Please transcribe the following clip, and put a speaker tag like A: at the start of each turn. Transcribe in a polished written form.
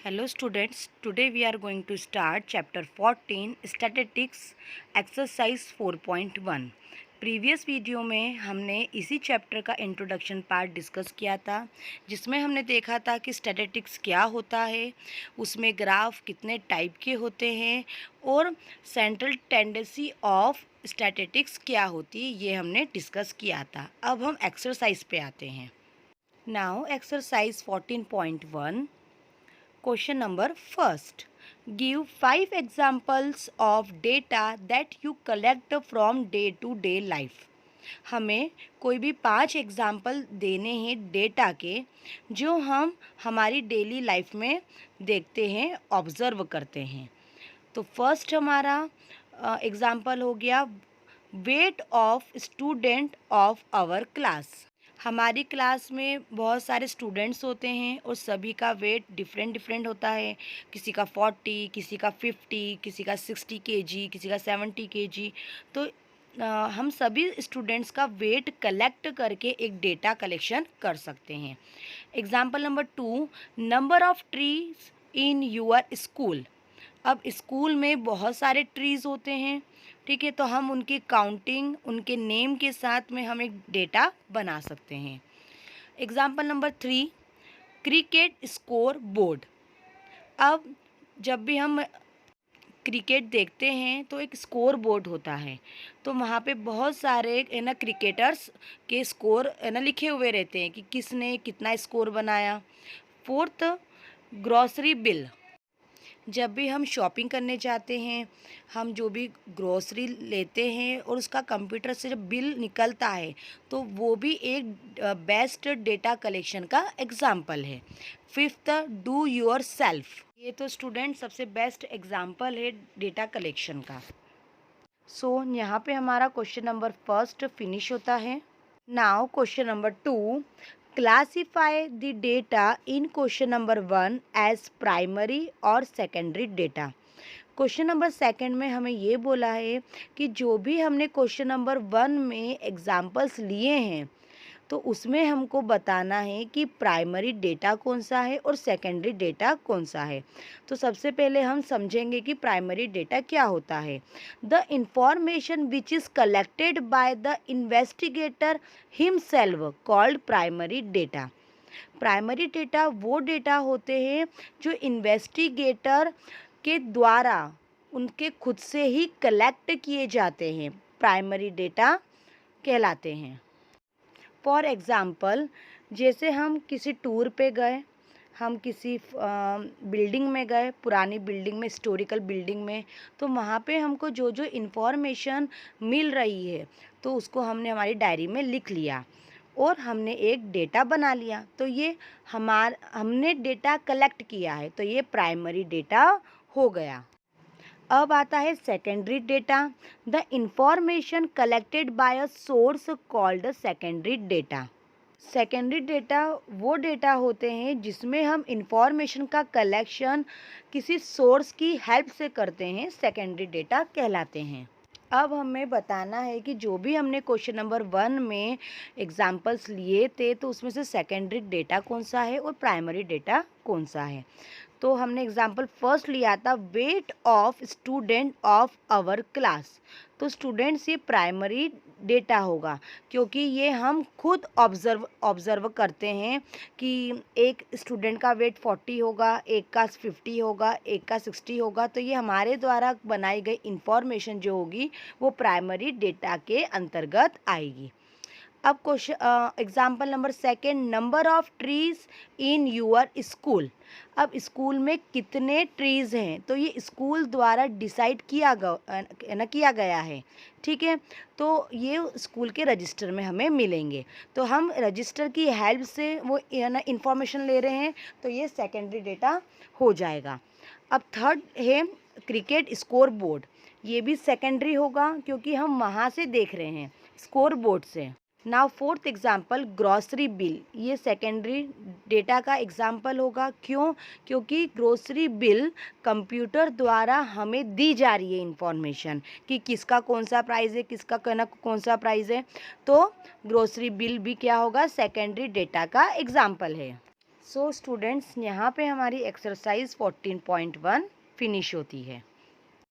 A: Hello students, today we are going to start chapter 14 Statistics exercise 4.1। Previous video में हमने इसी chapter का introduction part discuss किया था, जिसमें हमने देखा था कि स्टैटिस्टिक्स क्या होता है, उसमें ग्राफ कितने टाइप के होते हैं और सेंट्रल टेंडेंसी ऑफ स्टैटिस्टिक्स क्या होती है, ये हमने डिस्कस किया था। अब हम एक्सरसाइज पे आते हैं। Now exercise 14.1। Question number first. Give 5 examples of data that you collect from day to day life. हमें कोई भी 5 एग्जाम्पल देने हैं डेटा के, जो हम हमारी डेली लाइफ में देखते हैं, ऑब्ज़र्व करते हैं। तो फर्स्ट हमारा एग्ज़ाम्पल हो गया weight of student of our class. हमारी क्लास में बहुत सारे स्टूडेंट्स होते हैं और सभी का वेट डिफरेंट होता है। किसी का 40, किसी का 50, किसी का 60 kg, किसी का 70 kg। तो हम सभी स्टूडेंट्स का वेट कलेक्ट करके एक डेटा कलेक्शन कर सकते हैं। Example number 2, number of trees in your school. अब स्कूल में बहुत सारे ट्रीज़ होते हैं, ठीक है, तो हम उनकी काउंटिंग उनके नेम के साथ में हम एक डेटा बना सकते हैं। Example number 3, cricket score board. अब जब भी हम क्रिकेट देखते हैं तो एक स्कोर बोर्ड होता है, तो वहाँ पे बहुत सारे क्रिकेटर्स के स्कोर लिखे हुए रहते हैं कि किसने कितना स्कोर बनाया। Fourth, grocery bill. जब भी हम शॉपिंग करने जाते हैं, हम जो भी ग्रोसरी लेते हैं और उसका कंप्यूटर से जब बिल निकलता है, तो वो भी एक बेस्ट डेटा कलेक्शन का एग्जाम्पल है। Fifth, do your self. ये तो स्टूडेंट सबसे बेस्ट एग्जाम्पल है डेटा कलेक्शन का। सो यहाँ पे हमारा क्वेश्चन नंबर फर्स्ट फिनिश होता है। Now question number 2, classify the data in question number 1 as primary और secondary data. Question number second में हमें ये बोला है कि जो भी हमने क्वेश्चन नंबर 1 में एग्जाम्पल्स लिए हैं, तो उसमें हमको बताना है कि प्राइमरी डेटा कौन सा है और सेकेंडरी डेटा कौन सा है। तो सबसे पहले हम समझेंगे कि प्राइमरी डेटा क्या होता है। The information which is collected by the investigator himself called primary data. Primary data वो डेटा होते हैं जो इन्वेस्टिगेटर के द्वारा उनके खुद से ही कलेक्ट किए जाते हैं, प्राइमरी डेटा कहलाते हैं। फॉर एग्ज़ाम्पल, जैसे हम किसी टूर पे गए, हम किसी बिल्डिंग में गए, पुरानी बिल्डिंग में, हिस्टोरिकल बिल्डिंग में, तो वहाँ पे हमको जो जो इन्फॉर्मेशन मिल रही है, तो उसको हमने हमारी डायरी में लिख लिया और हमने एक डेटा बना लिया। तो ये हमने डेटा कलेक्ट किया है, तो ये प्राइमरी डेटा हो गया। अब आता है secondary data. The information collected by a source called secondary data. Secondary data वो डेटा होते हैं जिसमें हम इंफॉर्मेशन का कलेक्शन किसी सोर्स की हेल्प से करते हैं, सेकेंडरी डेटा कहलाते हैं। अब हमें बताना है कि जो भी हमने क्वेश्चन नंबर 1 में एग्जाम्पल्स लिए थे, तो उसमें से सेकेंडरी डेटा कौन सा है और प्राइमरी डेटा कौन सा है। तो हमने एग्जाम्पल फर्स्ट लिया था weight of student of our class. तो स्टूडेंट्स ये प्राइमरी डेटा होगा, क्योंकि ये हम खुद ऑब्ज़र्व करते हैं कि एक स्टूडेंट का वेट 40 होगा, एक का 50 होगा, एक का 60 होगा। तो ये हमारे द्वारा बनाई गई इंफॉर्मेशन जो होगी वो प्राइमरी डेटा के अंतर्गत आएगी। अब question example number second, number of trees in your school. अब स्कूल में कितने ट्रीज़ हैं, तो ये स्कूल द्वारा डिसाइड किया गया है, ठीक है। तो ये स्कूल के रजिस्टर में हमें मिलेंगे, तो हम रजिस्टर की हेल्प से वो इंफॉर्मेशन ले रहे हैं, तो ये सेकेंडरी डेटा हो जाएगा। अब थर्ड है क्रिकेट स्कोर बोर्ड। ये भी सेकेंडरी होगा, क्योंकि हम वहाँ से देख रहे हैं, स्कोर बोर्ड से। Now fourth example, grocery bill. ये सेकेंडरी डेटा का एग्जाम्पल होगा। क्यों? क्योंकि ग्रॉसरी बिल कंप्यूटर द्वारा हमें दी जा रही है इंफॉर्मेशन कि किसका कौन सा प्राइस है, किसका कौन सा प्राइस है। तो ग्रॉसरी बिल भी क्या होगा, सेकेंडरी डेटा का एग्जाम्पल है। सो स्टूडेंट्स, यहाँ पे हमारी एक्सरसाइज 14.1 फिनिश होती है।